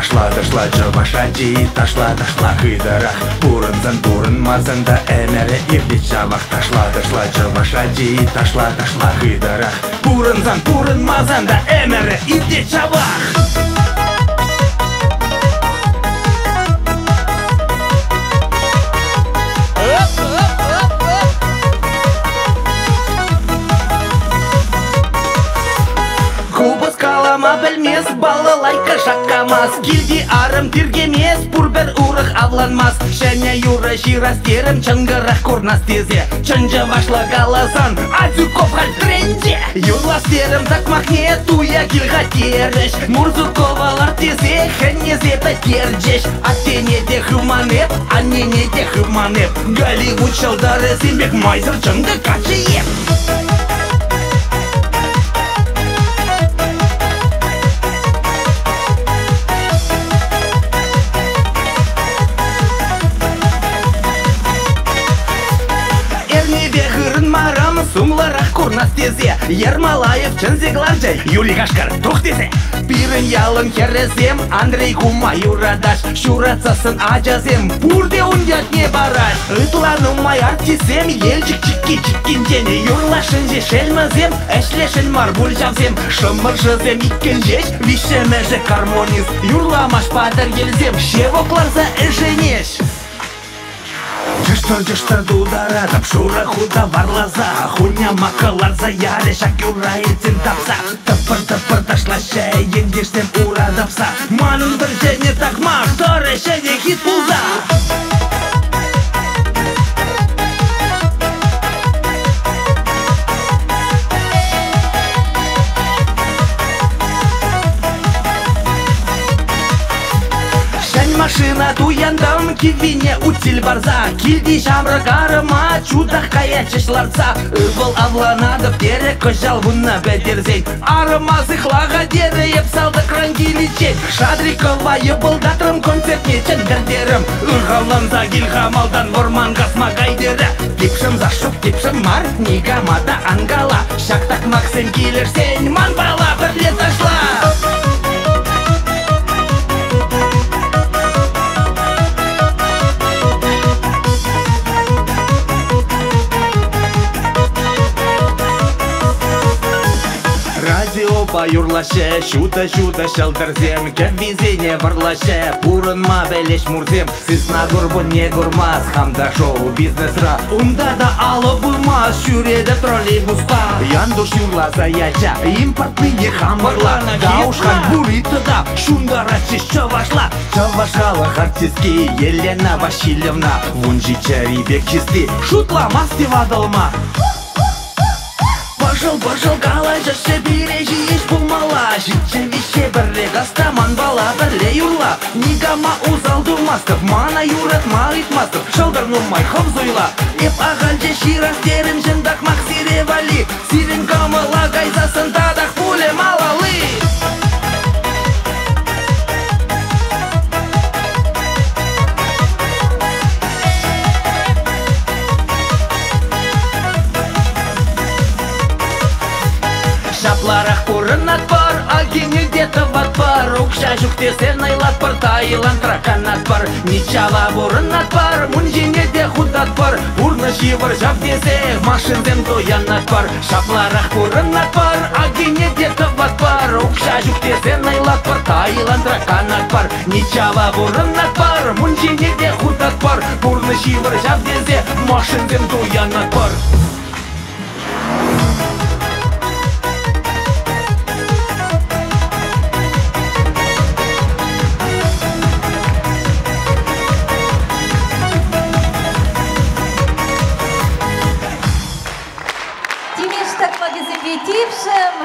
Ташла жабашади, ташла хыдарах. Пурынзан пурынмазанда эмере ирди чавах. Ташла жабашади, ташла хыдарах. Пурынзан пурынмазанда эмере ирди чавах. Калама білмес, балалайка шаққамас. Келді арым тергемес, пұрбір ұрық авланмас. Шәне юра жирастерім, чыңғырақ көрнас тезе. Чынжы вашла галасан, адзюков халь тренде. Юрластерім такмақ не туя килға теріш. Мурзуковалар тезе, хәнезе пәтерджеш. Аттене де хыманеп, аннене де хыманеп. Голливуд шалдары зембек майзыр чыңғы качыеп. Сумларақ көрнас тезе, Ермолаев чынзеглар жай, Юлий Кашкар тух тезе. Пирын ялын керезем, Андрей Кума юрадаш, Шурацасын ажазем, пурде ундят не бараш. Ытланымай артисем, елжік чикки-чиккинден, Юрлашын же шелмазем, әшлешін марбуль жавзем. Шымыршызем иккен жеш, вишемеже гармонист, Юрламаш падар елзем, шевокларза эженеш. Жыштыр дударадым, шура худа барлаза. Хуйня макаларза яре, шак юра ертен тапса. Тыпыр ташла шәй, ендештен урадапса. Манын бір және такмақ, торы және хит пулза. Машина туяндам, кивине утиль барза. Килди шамры гарыма, чудах каячыш ларца. Был авланадып тере, көжал вунна бәдерзейн. Арымазы хлага дере, еп салды крангиличей. Шадрикова ебылдатрым, концерт нечен дердерім. Үрғаланза гилхамалдан ворман гасма гайдері. Типшым зашуп, типшым мар, нигамада ангала. Шақтак максен килерсен, ман бала бірле ташла. Юрлаше, шута шалдырзем, кәвизене варлаше, пурынма бәлеш мурзем. Сысна гурбын не гурмас, хамда шоу бизнесра. Унда да алы булмас, шүреде троллейбуста. Яндуш юрлаза яча, импортный не хамбарла. Гаушхан буритыда, шундара чеш чавашла. Чавашалых артистки, Елена Васильевна. Вунжича рибек чисты, шутла масти вадалма. Бажыл қалай жасы бережі еш болмала. Житчен вище бірле қастаман бала бірле юрла. Нигама узалдумастып, мана юрат маритмастып. Шалдар нұрмай хавзойла. Еп ағал же ширастерін жындақ мақсире вали. Сирен камыла гайзасын тадақ пуле малалы. Шапларах пурынат бар, агене где-то ват бар. Укша жүктесен айлат бар, тайылан траканат бар. Ничава бурынат бар, мунжене де худат бар. Урны шивыр жав десе, машинзем доянат бар. Шапларах пурынат бар, агене где-то ват бар. Укша жүктесен айлат бар, тайылан траканат бар. Ничава бурынат бар, мунжене де худат бар. Урны шивыр жав десе, машинзем доянат бар. Так, магазин Ветившим.